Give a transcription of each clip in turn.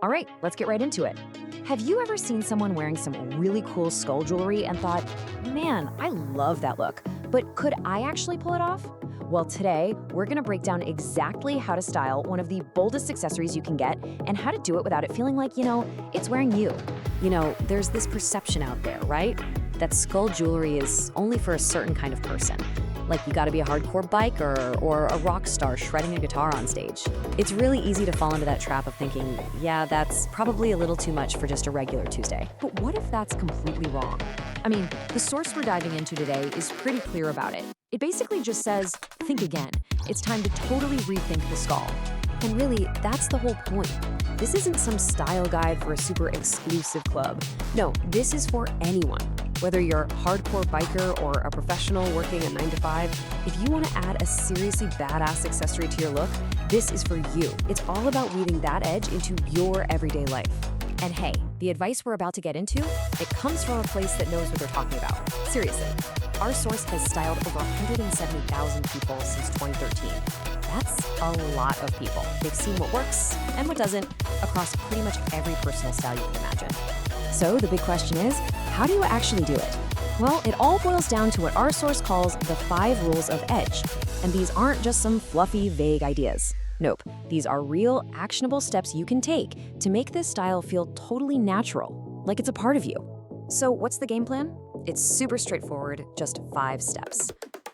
All right, let's get right into it. Have you ever seen someone wearing some really cool skull jewelry and thought, man, I love that look, but could I actually pull it off? Well, today, we're gonna break down exactly how to style one of the boldest accessories you can get and how to do it without it feeling like, it's wearing you. There's this perception out there, right? That skull jewelry is only for a certain kind of person. Like you gotta be a hardcore biker or a rock star shredding a guitar on stage. It's really easy to fall into that trap of thinking, yeah, that's probably a little too much for just a regular Tuesday. But what if that's completely wrong? The source we're diving into today is pretty clear about it. It basically just says, think again. It's time to totally rethink the skull. And really, that's the whole point. This isn't some style guide for a super exclusive club. No, this is for anyone. Whether you're a hardcore biker or a professional working a 9-to-5, if you want to add a seriously badass accessory to your look, this is for you. It's all about weaving that edge into your everyday life. And hey, the advice we're about to get into, it comes from a place that knows what they're talking about. Seriously, our source has styled over 170,000 people since 2013. That's a lot of people. They've seen what works and what doesn't across pretty much every personal style you can imagine. So the big question is, how do you actually do it? Well, it all boils down to what our source calls the 5 rules of edge. And these aren't just some fluffy, vague ideas. Nope, these are real, actionable steps you can take to make this style feel totally natural, like it's a part of you. So what's the game plan? It's super straightforward, just 5 steps.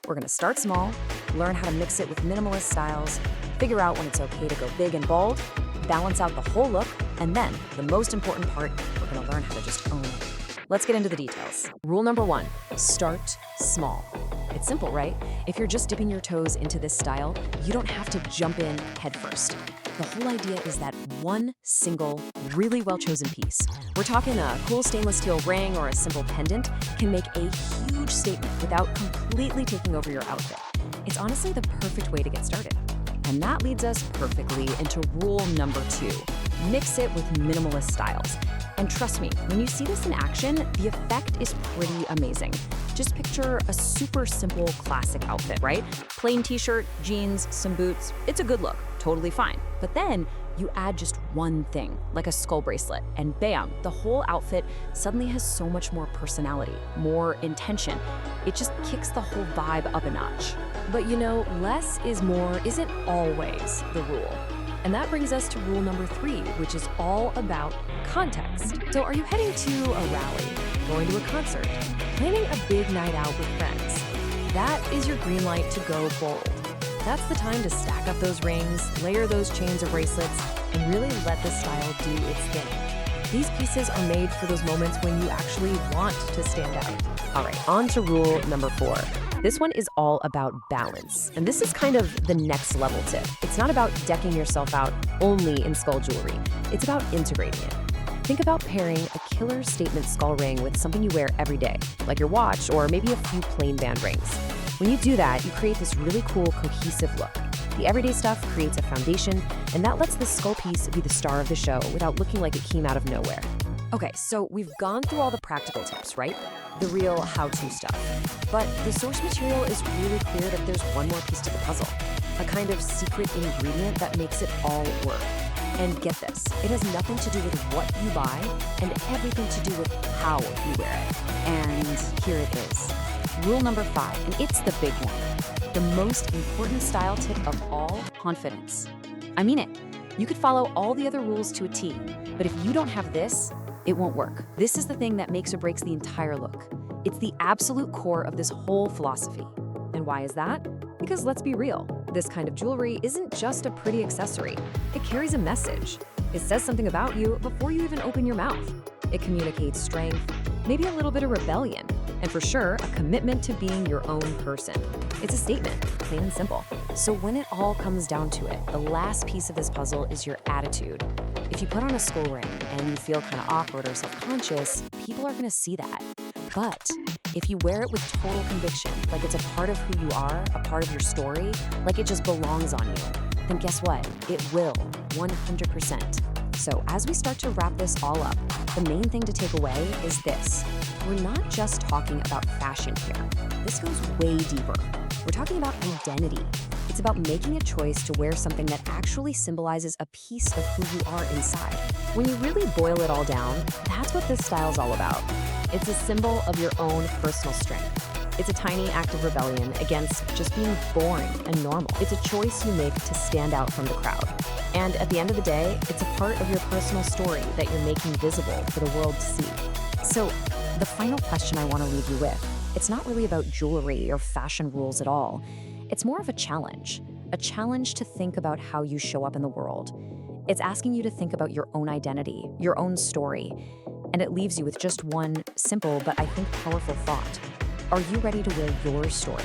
We're gonna start small, learn how to mix it with minimalist styles, figure out when it's okay to go big and bold, balance out the whole look, and then, the most important part, we're gonna learn how to just own it. Let's get into the details. Rule number 1, start small. It's simple, right? If you're just dipping your toes into this style, you don't have to jump in headfirst. The whole idea is that one single, really well-chosen piece, we're talking a cool stainless steel ring or a simple pendant, can make a huge statement without completely taking over your outfit. It's honestly the perfect way to get started. And that leads us perfectly into rule number 2, mix it with minimalist styles. And trust me, when you see this in action, the effect is pretty amazing. Just picture a super simple classic outfit, right? Plain t-shirt, jeans, some boots. It's a good look, totally fine. But then you add just one thing, like a skull bracelet, and bam, the whole outfit suddenly has so much more personality, more intention. It just kicks the whole vibe up a notch. But less is more isn't always the rule. And that brings us to rule number 3, which is all about context. So are you heading to a rally, going to a concert, planning a big night out with friends? That is your green light to go bold. That's the time to stack up those rings, layer those chains or bracelets, and really let the style do its thing. These pieces are made for those moments when you actually want to stand out. All right, on to rule number 4. This one is all about balance. And this is kind of the next level tip. It's not about decking yourself out only in skull jewelry. It's about integrating it. Think about pairing a killer statement skull ring with something you wear every day, like your watch or maybe a few plain band rings. When you do that, you create this really cool, cohesive look. The everyday stuff creates a foundation, and that lets the skull piece be the star of the show without looking like it came out of nowhere. Okay, so we've gone through all the practical tips, right? The real how-to stuff. But the source material is really clear that there's one more piece to the puzzle, a kind of secret ingredient that makes it all work. And get this, it has nothing to do with what you buy and everything to do with how you wear it. And here it is. Rule number 5, and it's the big one. The most important style tip of all, confidence. I mean it. You could follow all the other rules to a T, but if you don't have this, it won't work. This is the thing that makes or breaks the entire look. It's the absolute core of this whole philosophy. And why is that? Because let's be real, this kind of jewelry isn't just a pretty accessory. It carries a message. It says something about you before you even open your mouth. It communicates strength, maybe a little bit of rebellion, and for sure, a commitment to being your own person. It's a statement, plain and simple. So when it all comes down to it, the last piece of this puzzle is your attitude. If you put on a skull ring and you feel kind of awkward or self-conscious, people are gonna see that. But if you wear it with total conviction, like it's a part of who you are, a part of your story, like it just belongs on you, then guess what? It will, 100%. So as we start to wrap this all up, the main thing to take away is this. We're not just talking about fashion here. This goes way deeper. We're talking about identity. It's about making a choice to wear something that actually symbolizes a piece of who you are inside. When you really boil it all down, that's what this style's all about. It's a symbol of your own personal strength. It's a tiny act of rebellion against just being boring and normal. It's a choice you make to stand out from the crowd. And at the end of the day, it's a part of your personal story that you're making visible for the world to see. So, the final question I want to leave you with, it's not really about jewelry or fashion rules at all. It's more of a challenge to think about how you show up in the world. It's asking you to think about your own identity, your own story, and it leaves you with just one simple but I think powerful thought. Are you ready to wear your story?